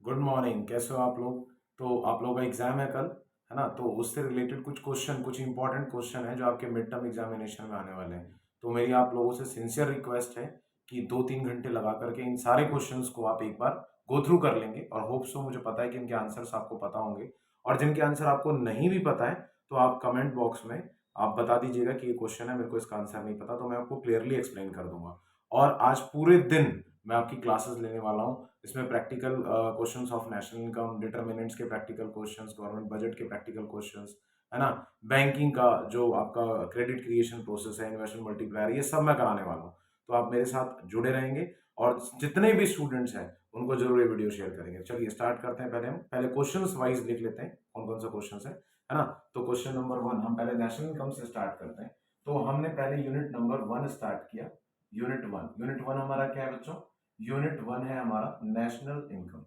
Good morning. कैसे हो आप लोग? तो आप लोगों का एग्जाम है कल, है ना? तो उससे रिलेटेड कुछ इंपॉर्टेंट क्वेश्चन है जो आपके मिड टर्म एग्जामिनेशन में आने वाले हैं। तो मेरी आप लोगों से सिंसियर रिक्वेस्ट है कि 2-3 घंटे लगा करके इन सारे क्वेश्चंस को आप एक बार गो थ्रू कर लेंगे, और होप सो मुझे पता है कि इनके आंसर्स आपको पता होंगे। और जिनके आंसर आपको नहीं भी पता है तो आप कमेंट बॉक्स में आप बता दीजिएगा कि ये क्वेश्चन है, मेरे को इसका आंसर नहीं पता, तो मैं आपको क्लियरली एक्सप्लेन कर दूंगा। और आज पूरे दिन मैं आपकी क्लासेस लेने वाला हूँ। इसमें practical questions of national income, determinants के प्रैक्टिकल क्वेश्चंस, गवर्नमेंट बजट के प्रैक्टिकल क्वेश्चंस, है ना? बैंकिंग का जो आपका क्रेडिट क्रिएशन प्रोसेस है, इन्वेस्टमेंट मल्टीप्लायर, ये सब मैं कराने वाला हूँ। तो आप मेरे साथ जुड़े रहेंगे, और जितने भी स्टूडेंट्स हैं उनको जरूर ये वीडियो शेयर करेंगे। चलिए स्टार्ट करते हैं। पहले क्वेश्चंस वाइज लिख लेते हैं कौन कौन सा क्वेश्चन है ना? तो क्वेश्चन नंबर 1 हम पहले नेशनल इनकम से स्टार्ट करते हैं। तो हमने पहले यूनिट नंबर 1 स्टार्ट किया। यूनिट वन हमारा क्या है बच्चों? यूनिट 1 है हमारा नेशनल इनकम।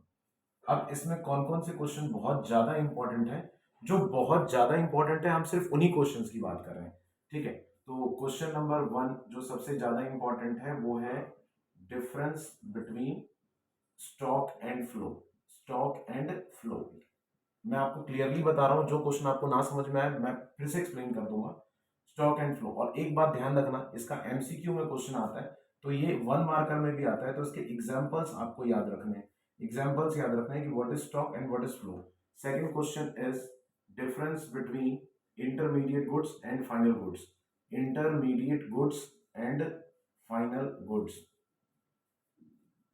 अब इसमें कौन कौन से क्वेश्चन बहुत ज्यादा इंपॉर्टेंट है? जो बहुत ज्यादा इंपॉर्टेंट है, हम सिर्फ उन्हीं क्वेश्चंस की बात कर रहे हैं। ठीक है, तो क्वेश्चन नंबर 1 जो सबसे ज्यादा इंपॉर्टेंट है वो है difference between stock and flow. Stock and flow, मैं आपको क्लियरली बता रहा हूं, जो क्वेश्चन आपको ना समझ में आए मैं फिर से एक्सप्लेन कर दूंगा। स्टॉक एंड फ्लो, और एक बात ध्यान रखना, इसका एमसीक्यू में क्वेश्चन आता है तो ये 1 मार्कर में भी आता है, तो इसके एग्जांपल्स आपको याद रखने हैं। एग्जांपल्स याद रखना है कि what is stock and what is flow. Second question is difference between intermediate goods and final goods. Intermediate goods and final goods,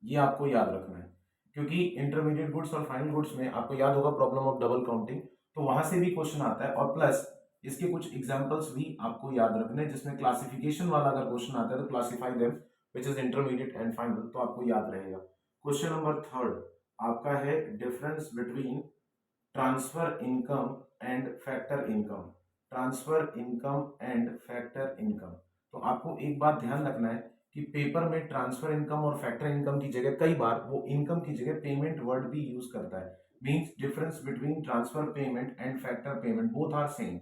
ये आपको याद रखना है, क्योंकि इंटरमीडिएट गुड्स और फाइनल गुड्स में आपको याद होगा प्रॉब्लम ऑफ डबल काउंटिंग, तो वहां से भी क्वेश्चन आता है। और प्लस इसके कुछ एग्जांपल्स भी आपको याद रखने हैं, जिसमें क्लासिफिकेशन वाला अगर क्वेश्चन आता है तो classify them which is intermediate and final, तो आपको याद रहेगा। क्वेश्चन नंबर 3 आपका है difference between transfer income and factor income. Transfer income and factor income, तो आपको एक बात ध्यान रखना है कि पेपर में ट्रांसफर इनकम और फैक्टर इनकम की जगह कई बार वो इनकम की जगह पेमेंट वर्ड भी यूज करता है। Means difference between transfer payment and factor payment, both are same.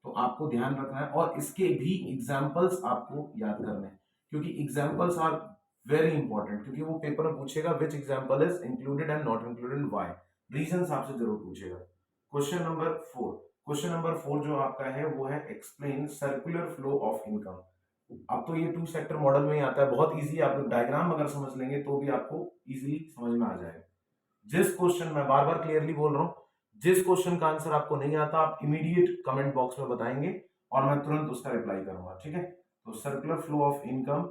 तो आपको ध्यान रखना है, और इसके भी एग्जांपल्स आपको याद करने हैं, क्योंकि एग्जांपल्स आर वेरी इंपॉर्टेंट, क्योंकि वो पेपर में पूछेगा which example is included and not included, why, reasons आपसे जरूर पूछेगा। क्वेश्चन नंबर 4 जो आपका है वो है explain circular flow of income. अब तो ये 2 सेक्टर मॉडल में ही आता है, बहुत इजी है, आप लोग डायग्राम अगर समझ लेंगे तो भी आपको इजीली समझ में आ जाएगा। जिस क्वेश्चन, मैं बार बार क्लियरली बोल रहा हूं, जिस क्वेश्चन का आंसर आपको नहीं आता आप इमीडिएट कमेंट बॉक्स में बताएंगे और मैं तुरंत उसका रिप्लाई करूंगा। ठीक है, तो circular flow of income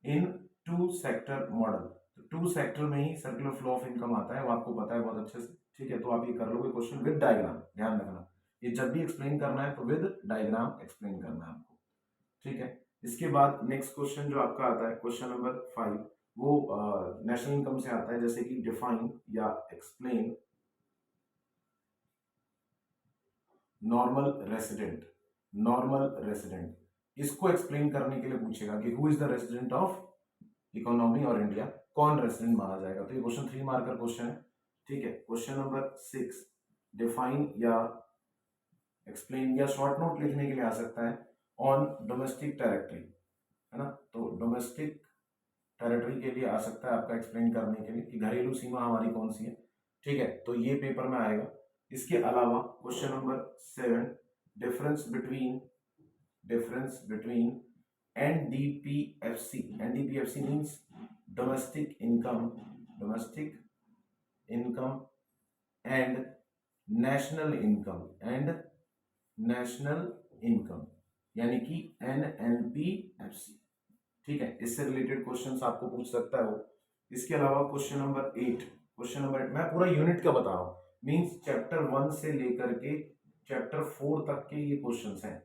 in 2 sector model, तो 2 सेक्टर में ही सर्कुलर फ्लो ऑफ इनकम आता है, वो आपको पता है बहुत अच्छे से। ठीक है, तो आप ये कर लोगे क्वेश्चन विद डायग्राम, ध्यान रखना ये जब भी एक्सप्लेन करना है तो विद डायग्राम एक्सप्लेन करना है आपको। ठीक है, इसके बाद नेक्स्ट क्वेश्चन जो आपका आता है क्वेश्चन नंबर 5, वो नेशनल इनकम से आता है, जैसे कि डिफाइन या explain normal resident. Normal resident, इसको एक्सप्लेन करने के लिए पूछेगा कि who is the resident of economy और इंडिया, कौन रेसिडेंट माना जाएगा, तो ये क्वेश्चन 3 मार्कर क्वेश्चन है। ठीक है, क्वेश्चन नंबर 6 डिफाइन या एक्सप्लेन या शॉर्ट नोट लिखने के लिए आ सकता है ऑन डोमेस्टिक टेरिटरी, है ना? तो डोमेस्टिक टेरिटरी के लिए आ सकता है आपका एक्सप्लेन करने के लिए कि घरेलू सीमा हमारी कौन सी है। ठीक है, तो ये पेपर में आएगा। इसके अलावा question number 7 difference between NDPFC. NDPFC means domestic income and national income यानी कि एनएनपीएफसी। ठीक है, इससे रिलेटेड क्वेश्चंस आपको पूछ सकता है वो। इसके अलावा क्वेश्चन नंबर 8 मैं पूरा यूनिट का बता रहा हूँ, मींस चैप्टर 1 से लेकर के चैप्टर 4 तक के ये क्वेश्चंस हैं।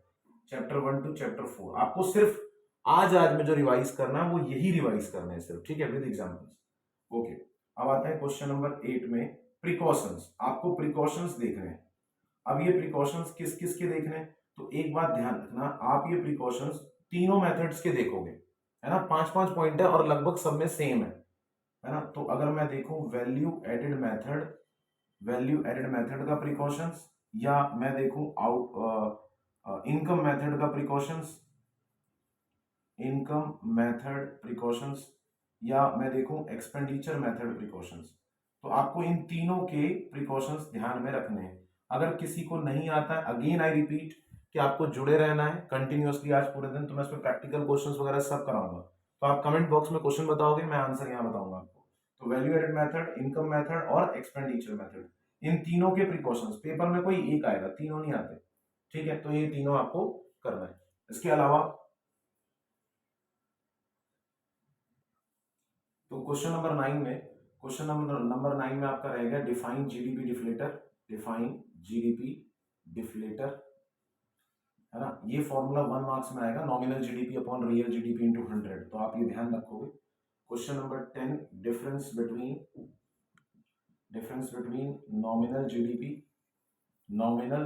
चैप्टर 1 टू चैप्टर 4 आपको सिर्फ आज में जो रिवाइज करना है वो यही रिवाइज करना है सिर्फ। ठीक है, विद एग्जांपल्स। ओके, अब आते हैं क्वेश्चन नंबर 8 में प्रिकॉशंस। आपको प्रिकॉशंस देखने हैं। अब ये प्रिकॉशंस किस किस के देखने हैं, तो एक बात ध्यान रखना, आप ये प्रिकॉशंस तीनों मेथड्स के देखोगे, है ना? 5-5 पॉइंट है और लगभग सब में सेम है ना? तो अगर मैं देखूं वैल्यू एडेड मेथड का प्रिकॉशंस, या मैं देखूं इनकम मेथड प्रिकॉशंस, या मैं देखूं एक्सपेंडिचर मेथड प्रिकॉशंस, तो आपको इन तीनों के प्रिकॉशंस ध्यान में रखने हैं। अगर किसी को नहीं आता है, अगेन आई रिपीट कि आपको जुड़े रहना है कंटिन्यूअसली आज पूरे दिन, तो मैं इसमें प्रैक्टिकल क्वेश्चंस वगैरह सब कराऊंगा। तो आप कमेंट बॉक्स में क्वेश्चन बताओगे, मैं आंसर यहाँ बताऊंगा आपको। तो value added method, income method और एक्सपेंडिचर मेथड, इन तीनों के प्रिकॉशंस, पेपर में कोई एक आएगा, तीनों नहीं आते, ठीक है। तो ये तीनों आपको करना है। इसके अलावा तो क्वेश्चन नंबर 9 में आपका रहेगा define GDP deflator. Define GDP deflator, है ना। ये फॉर्मूला 1 मार्क्स में आएगा, nominal GDP upon real GDP into 100। तो आप ये ध्यान रखोगे। Question number 10, difference between nominal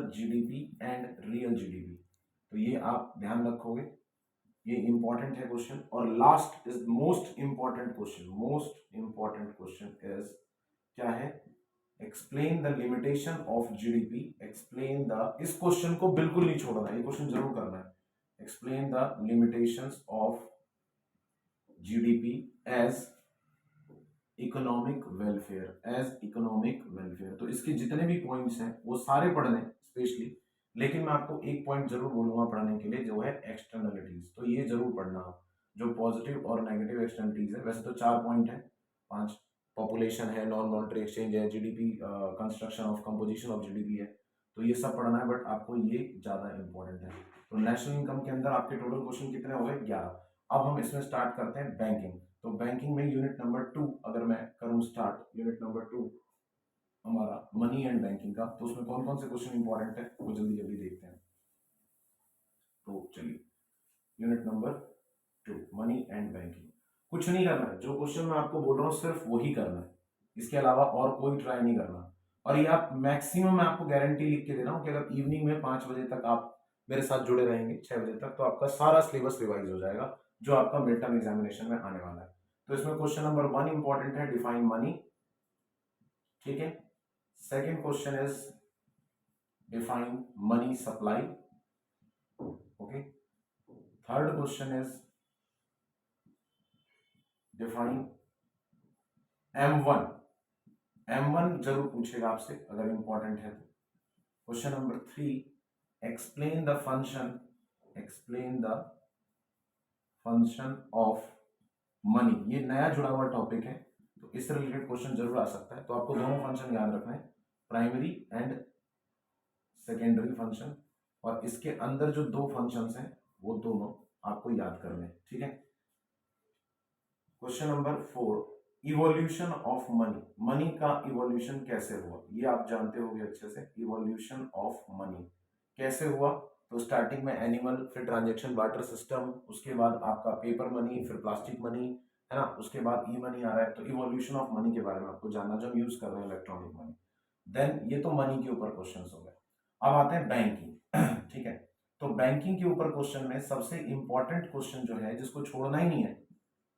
GDP and real GDP. तो ये आप ध्यान रखोगे, ये इंपॉर्टेंट है क्वेश्चन। और last is most important question is क्या है, explain the limitation of GDP. इस क्वेश्चन को बिल्कुल नहीं छोड़ना, ये क्वेश्चन जरूर करना है। Explain the limitations of GDP as economic welfare. तो इसके जितने भी पॉइंट्स हैं वो सारे पढ़ने स्पेशली, लेकिन मैं आपको एक पॉइंट जरूर बोलूंगा पढ़ने के लिए, जो है एक्सटर्नलिटीज। तो ये जरूर पढ़ना आप, जो पॉजिटिव और नेगेटिव एक्सटर्नलिटीज है। वैसे तो 4 पॉइंट है, 5, पॉपुलेशन है, नॉन मॉनेटरी एक्सचेंज है, GDP, construction of composition of GDP है। तो ये सब पढ़ना है, बट आपको ये ज्यादा इंपॉर्टेंट है। तो नेशनल इनकम के अंदर आपके टोटल क्वेश्चन कितने हो गए, 11। अब हम इसमें स्टार्ट करते हैं बैंकिंग। तो बैंकिंग में यूनिट नंबर 2 अगर मैं करूं स्टार्ट, यूनिट नंबर 2 हमारा मनी एंड बैंकिंग का, तो उसमें कौन कौन से क्वेश्चन इंपॉर्टेंट है वो जल्दी जल्दी देखते हैं। तो चलिए, unit number 2 money and banking. कुछ नहीं करना है, जो क्वेश्चन मैं आपको बोल रहा हूँ सिर्फ वही करना है, इसके अलावा और कोई ट्राई नहीं करना। और ये आप मैक्सिमम, मैं आपको गारंटी लिख के दे रहा हूँ कि अगर इवनिंग में 5 बजे तक आप मेरे साथ जुड़े रहेंगे, 6 बजे तक, तो आपका सारा सिलेबस रिवाइज हो जाएगा जो आपका मिड टर्म एग्जामिनेशन में आने वाला है। तो इसमें क्वेश्चन नंबर 1 इंपॉर्टेंट है, डिफाइन मनी, ठीक है। Second question is define money supply, okay. Third question is define M1 जरूर पूछेगा आपसे अगर इंपॉर्टेंट है तो। Question number 3, explain the function of money. ये नया जुड़ा हुआ टॉपिक है, तो इससे रिलेटेड क्वेश्चन जरूर आ सकता है। तो आपको दोनों फंक्शन याद रखना है, प्राइमरी एंड सेकेंडरी फंक्शन, और इसके अंदर जो 2 फंक्शंस हैं वो दोनों आपको याद करने हैं, ठीक है। Question number 4, evolution of money का इवोल्यूशन कैसे हुआ, ये आप जानते होंगे अच्छे से। इवोल्यूशन ऑफ मनी कैसे हुआ, तो स्टार्टिंग में एनिमल, फिर ट्रांजैक्शन बार्टर सिस्टम, उसके बाद आपका पेपर मनी, फिर प्लास्टिक मनी, है ना, उसके बाद ई मनी आ रहा है। तो इवोल्यूशन ऑफ मनी के बारे में आपको जानना, जो हम यूज कर रहे हैं इलेक्ट्रॉनिक मनी। देन ये तो मनी के ऊपर क्वेश्चन हो गए। अब आते हैं बैंकिंग, ठीक है। तो बैंकिंग के ऊपर क्वेश्चन में सबसे इंपॉर्टेंट क्वेश्चन जो है, जिसको छोड़ना ही नहीं है,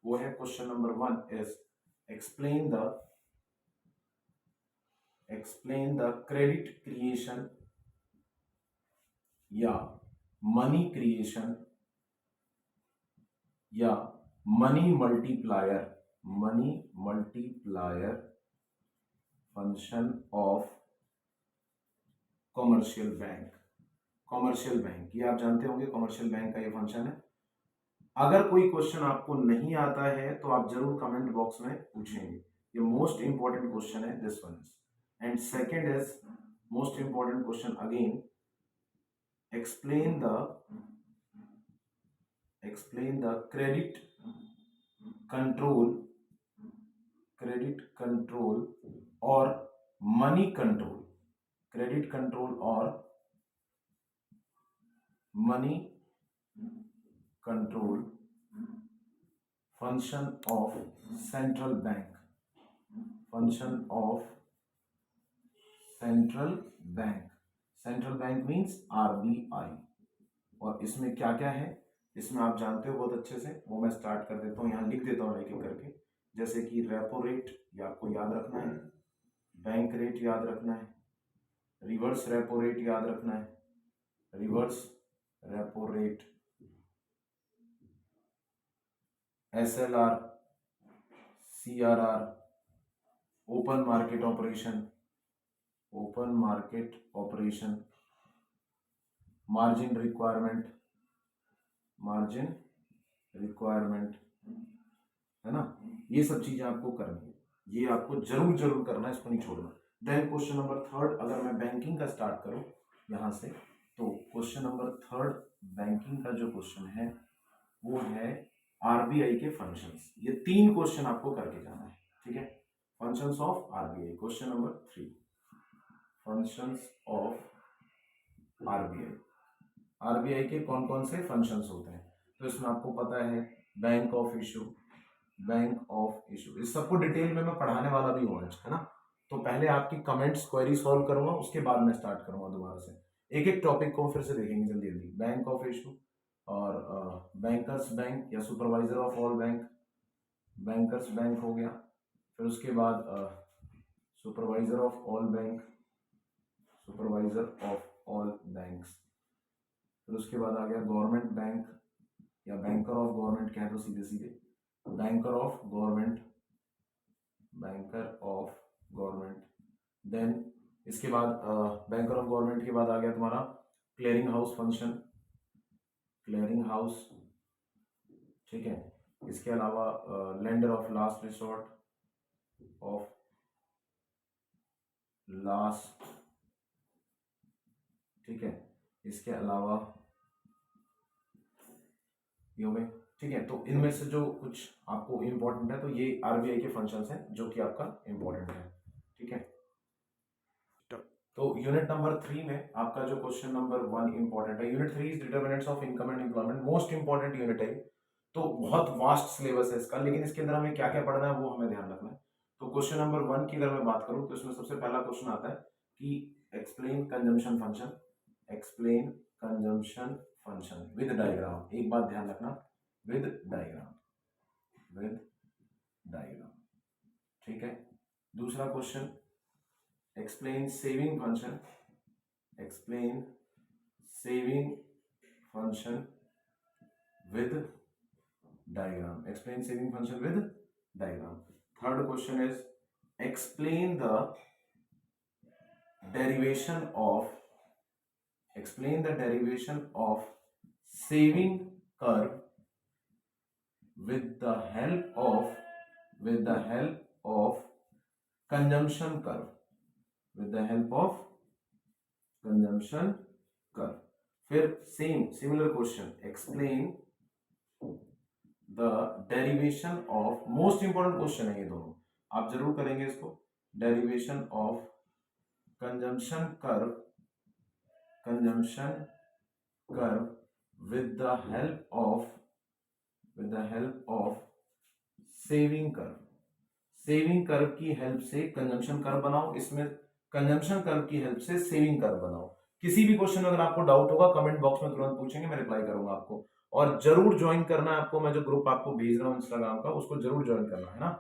वो है question number 1 is explain the credit creation या मनी क्रिएशन या money multiplier function of commercial bank. ये आप जानते होंगे, कॉमर्शियल बैंक का ये फंक्शन है। अगर कोई क्वेश्चन आपको नहीं आता है तो आप जरूर कमेंट बॉक्स में पूछेंगे। ये मोस्ट इंपॉर्टेंट क्वेश्चन है, this one is. And second is most important question again, explain the credit control और मनी कंट्रोल, क्रेडिट कंट्रोल और money control function of central bank, central bank means RBI. और इसमें क्या क्या है, इसमें आप जानते हो बहुत अच्छे से, वो मैं स्टार्ट कर देता हूँ, यहाँ लिख देता हूँ एक एक करके। जैसे कि रेपो रेट, ये आपको याद रखना है, बैंक रेट याद रखना है, रिवर्स रेपो रेट याद रखना है, SLR, CRR, open market operation, open market operation, margin requirement, margin requirement, है ना। ये सब चीजें आपको करनी है, ये आपको जरूर जरूर करना है, इसको नहीं छोड़ना। देन क्वेश्चन नंबर थर्ड, अगर मैं बैंकिंग का स्टार्ट करूं यहां से, तो क्वेश्चन नंबर थर्ड बैंकिंग का जो क्वेश्चन है वो है आरबीआई के फंक्शंस। ये 3 क्वेश्चन आपको करके जाना है, ठीक है। Functions of RBI, question number 3, functions of RBI. RBI के कौन कौन से फंक्शंस होते हैं, तो इसमें आपको पता है bank of issue, bank of issue, इस सबको डिटेल में मैं पढ़ाने वाला भी हूँ आज, है ना। तो पहले आपकी कमेंट्स क्वेरी सॉल्व करूंगा, उसके बाद मैं स्टार्ट करूंगा दोबारा से। एक एक टॉपिक को फिर से देखेंगे जल्दी जल्दी। बैंक ऑफ इशू और बैंकर्स बैंक या supervisor of all bank, bankers bank हो गया। फिर उसके बाद supervisor of all bank, supervisor of all banks. फिर उसके बाद आ गया गवर्नमेंट बैंक या बैंकर ऑफ गवर्नमेंट कह दो सीधे सीधे, banker of government, banker of government. Then इसके बाद बैंकर ऑफ गवर्नमेंट के बाद आ गया तुम्हारा clearing house function, clearing house, ठीक है। इसके अलावा lender of last resort, of last, ठीक है। इसके अलावा ये हो गए, ठीक है। तो इनमें से जो कुछ आपको इंपॉर्टेंट है, तो ये आरबीआई के फंक्शंस हैं जो कि आपका इंपॉर्टेंट है, ठीक है। तो यूनिट नंबर 3 में आपका जो क्वेश्चन नंबर 1 इंपॉर्टेंट है। Unit 3 is determinants of income and employment, most important unit है। तो बहुत वास्ट सिलेबस है इसका, लेकिन इसके अंदर हमें क्या क्या पढ़ना है वो हमें ध्यान रखना है। तो क्वेश्चन नंबर 1 की अगर मैं बात करूं तो इसमें सबसे पहला क्वेश्चन आता है कि explain consumption function, explain consumption function with diagram. एक बात ध्यान रखना, विद डायग्राम, विद डायग्राम, ठीक है। दूसरा question explain saving function, explain saving function with diagram, explain saving function with diagram. Third question is explain the derivation of, explain the derivation of saving curve with the help of consumption curve, with the help of consumption curve। फिर similar question, explain the derivation of, most important question है ये दोनों, आप जरूर करेंगे इसको, derivation of consumption curve, consumption curve with the help of saving curve, saving curve की help से कंजम्पशन कर्व बनाओ, इसमें कंजम्पशन कर्व की हेल्प से सेविंग कर्व बनाओ। किसी भी क्वेश्चन में अगर आपको डाउट होगा कमेंट बॉक्स में तुरंत पूछेंगे, मैं रिप्लाई करूंगा आपको। और जरूर ज्वाइन करना है आपको, मैं जो ग्रुप आपको भेज रहा हूँ इंस्टाग्राम का उसको जरूर ज्वाइन करना है ना।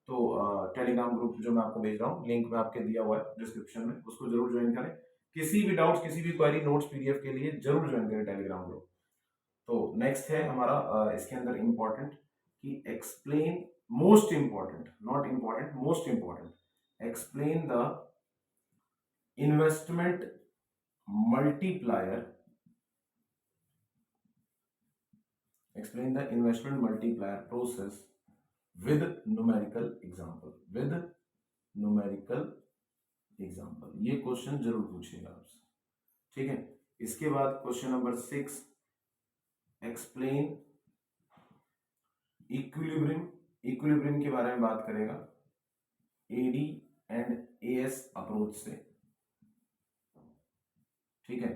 तो टेलीग्राम ग्रुप जो मैं आपको भेज रहा हूँ, लिंक में आपके दिया हुआ है डिस्क्रिप्शन में, उसको जरूर ज्वाइन करें। किसी भी डाउट्स, किसी भी क्वेरी, नोट्स, पीडीएफ के लिए जरूर ज्वाइन करें टेलीग्राम ग्रुप। तो नेक्स्ट है हमारा इसके अंदर इंपॉर्टेंट कि explain, most important, not important, most important, explain the investment multiplier, explain the investment multiplier process with numerical example, with numerical example. ये क्वेश्चन जरूर पूछेगा आपसे, ठीक है। इसके बाद question number 6, explain equilibrium, equilibrium के बारे में बात करेगा एडी एंड एएस अप्रोच से, ठीक है।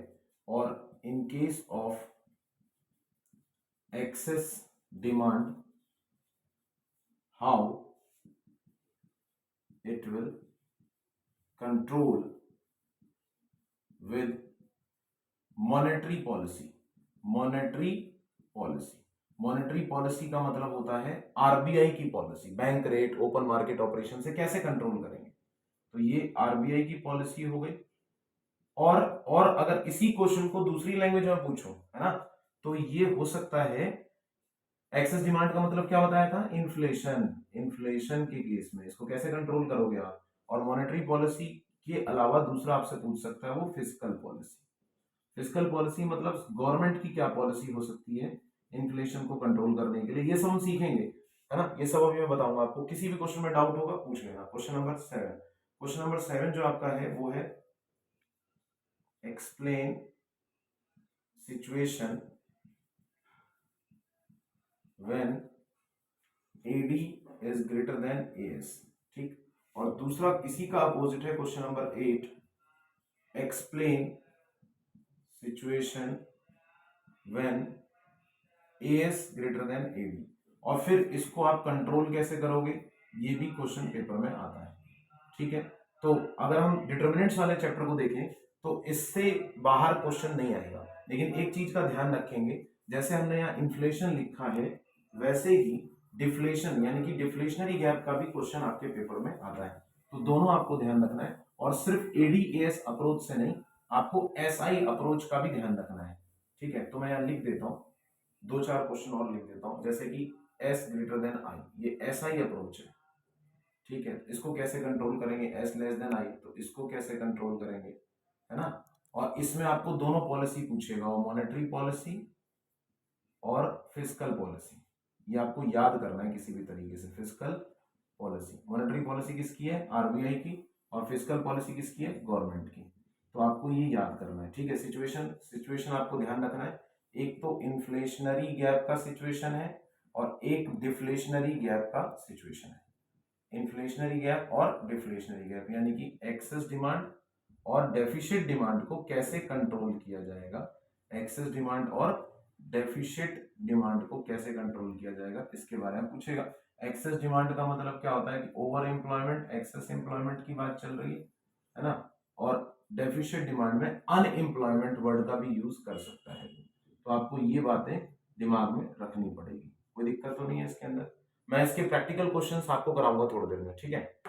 और in case of excess demand how it will control with monetary policy, monetary policy, monetary policy का मतलब होता है आरबीआई की policy, bank rate, open market operation से कैसे कंट्रोल करेंगे, तो ये आरबीआई की पॉलिसी हो गई। और अगर इसी क्वेश्चन को दूसरी लैंग्वेज में पूछूं, है ना, तो ये हो सकता है एक्सेस डिमांड का मतलब क्या बताया था, इन्फ्लेशन, इन्फ्लेशन के केस में इसको कैसे कंट्रोल करोगे आप, और मॉनेटरी पॉलिसी के अलावा दूसरा आपसे पूछ सकता है वो फिस्कल पॉलिसी। फिस्कल पॉलिसी मतलब गवर्नमेंट की क्या पॉलिसी हो सकती है इन्फ्लेशन को कंट्रोल करने के लिए, ये सब हम सीखेंगे, है ना। ये सब अभी मैं बताऊंगा आपको। किसी भी क्वेश्चन में डाउट होगा पूछ लेना। क्वेश्चन नंबर 7 जो आपका है वो है explain situation when AD is greater than AS, ठीक। और दूसरा इसी का अपोजिट है question number 8, explain situation when AS greater than AD। और फिर इसको आप कंट्रोल कैसे करोगे, ये भी क्वेश्चन पेपर में आता है, ठीक है। तो अगर हम डिटर्मिनेंट्स वाले चैप्टर को देखें तो इससे बाहर क्वेश्चन नहीं आएगा, लेकिन एक चीज का ध्यान रखेंगे, जैसे हमने यहाँ इन्फ्लेशन लिखा है वैसे ही डिफ्लेशन यानी कि डिफ्लेशनरी गैप का भी क्वेश्चन आपके पेपर में आता है। तो दोनों आपको ध्यान रखना है, और सिर्फ AD/AS अप्रोच से नहीं, आपको SI अप्रोच का भी ध्यान रखना है, ठीक है। तो मैं यहाँ लिख देता हूँ, 2-4 क्वेश्चन और लिख देता हूँ, जैसे कि S ग्रेटर देन I, ये SI अप्रोच है, ठीक है। इसको कैसे कंट्रोल करेंगे, S लेस देन I, तो इसको कैसे कंट्रोल करेंगे, है ना। और इसमें आपको दोनों पॉलिसी पूछेगा, वो मॉनेटरी पॉलिसी और फिस्कल पॉलिसी, ये आपको याद करना है किसी भी तरीके से। फिस्कल पॉलिसी, मॉनेटरी पॉलिसी किसकी है, RBI की, और फिस्कल पॉलिसी किसकी है, गवर्नमेंट की। तो आपको ये याद करना है, ठीक है। सिचुएशन आपको ध्यान रखना है, एक तो इन्फ्लेशनरी गैप का सिचुएशन है और एक डिफ्लेशनरी गैप का सिचुएशन है। इन्फ्लेशनरी गैप और डिफ्लेशनरी गैप यानी कि एक्सेस डिमांड और डेफिशिट डिमांड को कैसे कंट्रोल किया जाएगा, एक्सेस डिमांड और डेफिशिट डिमांड को कैसे कंट्रोल किया जाएगा, इसके बारे में पूछेगा। एक्सेस डिमांड का मतलब क्या होता है कि ओवर एम्प्लॉयमेंट, एक्सेस एम्प्लॉयमेंट की बात चल रही है ना। और डेफिशिट डिमांड में अनएम्प्लॉयमेंट वर्ड का भी यूज कर सकता है। तो आपको ये बातें दिमाग में रखनी पड़ेगी, कोई दिक्कत तो नहीं है इसके अंदर। मैं इसके प्रैक्टिकल क्वेश्चंस आपको कराऊंगा थोड़ी देर में, ठीक है।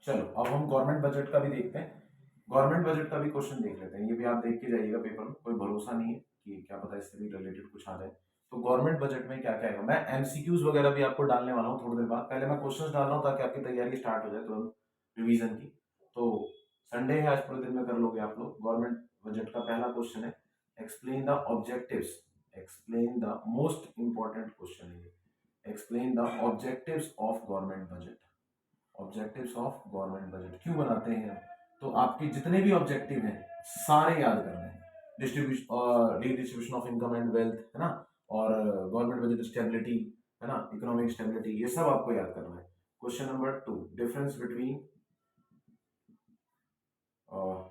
चलो अब हम गवर्नमेंट बजट का भी देखते हैं। गवर्नमेंट बजट का भी क्वेश्चन देख लेते हैं, ये भी आप देख के जाइएगा पेपर में, कोई भरोसा नहीं है कि क्या पता इससे भी रिलेटेड कुछ आ जाए। तो गवर्नमेंट बजट में क्या क्या है, मैं MCQs वगैरह भी आपको डालने वाला हूँ थोड़ी देर बाद। पहले मैं क्वेश्चंस डाल रहा हूँ ताकि आपकी तैयारी स्टार्ट हो जाए तुरंत रिवीजन की। तो संडे है आज, पूरे दिन में कर लोगे आप लोग। गवर्नमेंट बजट का पहला क्वेश्चन है explain the objectives, explain the most important question है, explain the objectives of government budget. Objectives of government budget क्यों बनाते हैं, तो आपके जितने भी ऑब्जेक्टिव हैं सारे याद करने हैं। Distribution of income and wealth, है ना, और गवर्नमेंट बजट स्टेबिलिटी, है ना, इकोनॉमिक स्टेबिलिटी, ये सब आपको याद करना है। Question number 2, difference between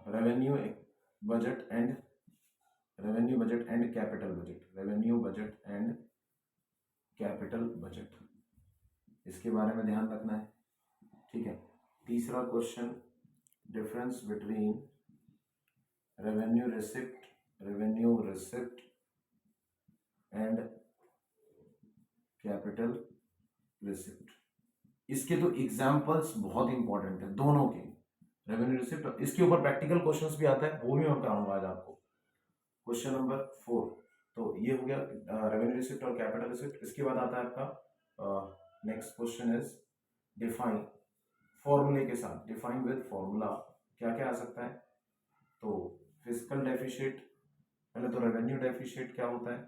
revenue budget and capital budget, revenue budget and capital budget, इसके बारे में ध्यान रखना है, ठीक है। तीसरा question, difference between revenue receipt and capital receipt. इसके तो एग्जांपल्स बहुत इंपॉर्टेंट है दोनों के, रेवेन्यू रिसिप्ट, इसके ऊपर प्रैक्टिकल क्वेश्चंस भी आता है, वो भी मैं कराऊंगा आज आपको। क्वेश्चन नंबर 4, तो ये हो गया रेवेन्यू रिसिप्ट और कैपिटल रिसिप्ट। इसके बाद आता है आपका नेक्स्ट क्वेश्चन इज डिफाइन, फॉर्मूले के साथ, डिफाइन विद फॉर्मूला क्या क्या आ सकता है। तो फिस्कल डेफिशिट, पहले तो रेवेन्यू डेफिशिट क्या होता है,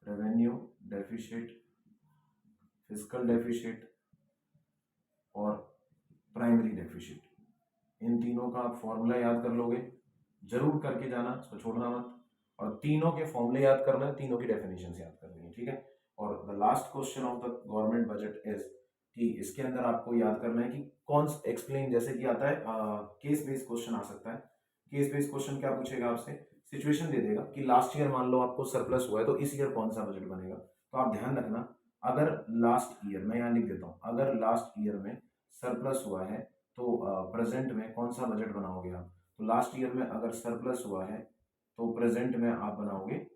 रेवेन्यू डेफिशिट, फिस्कल डेफिशिट और प्राइमरी डेफिशिट, इन तीनों का आप फॉर्मूला याद कर लोगे, जरूर करके जाना, इसको छोड़ना मत। और तीनों के फॉर्मूले याद करना है, तीनों की डेफिनेशन याद करनी है, ठीक है। और the last question of the government budget is कि इसके अंदर आपको याद करना है कि कौन एक्सप्लेन, जैसे कि आता है केस बेस्ड क्वेश्चन आ सकता है। केस बेस्ड क्वेश्चन क्या पूछेगा आपसे, सिचुएशन दे देगा कि लास्ट ईयर मान लो आपको सरप्लस हुआ है, तो इस ईयर कौन सा बजट बनेगा। तो आप ध्यान रखना, अगर लास्ट ईयर, मैं यहाँ लिख देता हूँ, अगर लास्ट ईयर में सरप्लस हुआ है तो प्रेजेंट में कौन सा बजट बनाओगे आप। तो लास्ट ईयर में अगर सरप्लस हुआ है तो प्रेजेंट में आप बनाओगे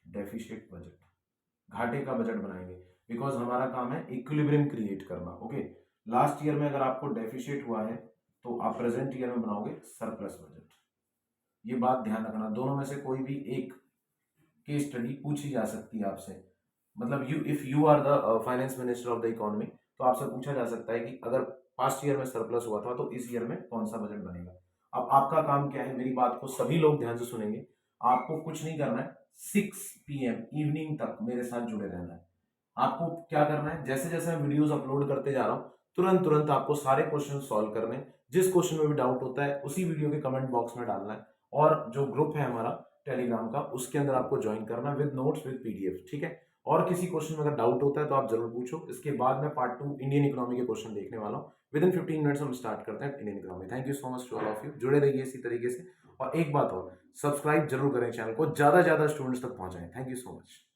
डेफिशिट बजट, घाटे का बजट बनाएंगे, बिकॉज हमारा काम है इक्विलिब्रियम क्रिएट करना, ओके। लास्ट ईयर में अगर आपको डेफिशिट हुआ है तो आप प्रेजेंट ईयर में बनाओगे सरप्लस बजट। ये बात ध्यान रखना, दोनों में से कोई भी एक केस स्टडी पूछी जा सकती है आपसे, मतलब if you are the finance minister of the economy, तो आपसे पूछा जा सकता है कि अगर पास्ट ईयर में सरप्लस हुआ था तो इस ईयर में कौन सा बजट बनेगा। अब आपका काम क्या है, मेरी बात को सभी लोग ध्यान से सुनेंगे, आपको कुछ नहीं करना है, 6 PM इवनिंग तक मेरे साथ जुड़े रहना है। आपको क्या करना है, जैसे जैसे मैं वीडियोस अपलोड करते जा रहा हूँ तुरंत तुरंत आपको सारे क्वेश्चन सॉल्व करने हैं। जिस क्वेश्चन में भी डाउट होता है उसी वीडियो के कमेंट बॉक्स में डालना है, और जो ग्रुप है हमारा टेलीग्राम का उसके अंदर आपको ज्वाइन करना है विद नोट्स विद पीडीएफ, ठीक है। और किसी क्वेश्चन में अगर डाउट होता है तो आप जरूर पूछो। इसके बाद मैं पार्ट 2 इंडियन इकोनॉमी के क्वेश्चन देखने वाला हूँ। विद इन 15 मिनट्स हम स्टार्ट करते हैं Indian economy. Thank you so much to all of you, जुड़े रहिए इसी तरीके से। और एक बात और, सब्सक्राइब जरूर करें चैनल को, ज्यादा ज्यादा स्टूडेंट्स तक पहुंचाएं। Thank you so much.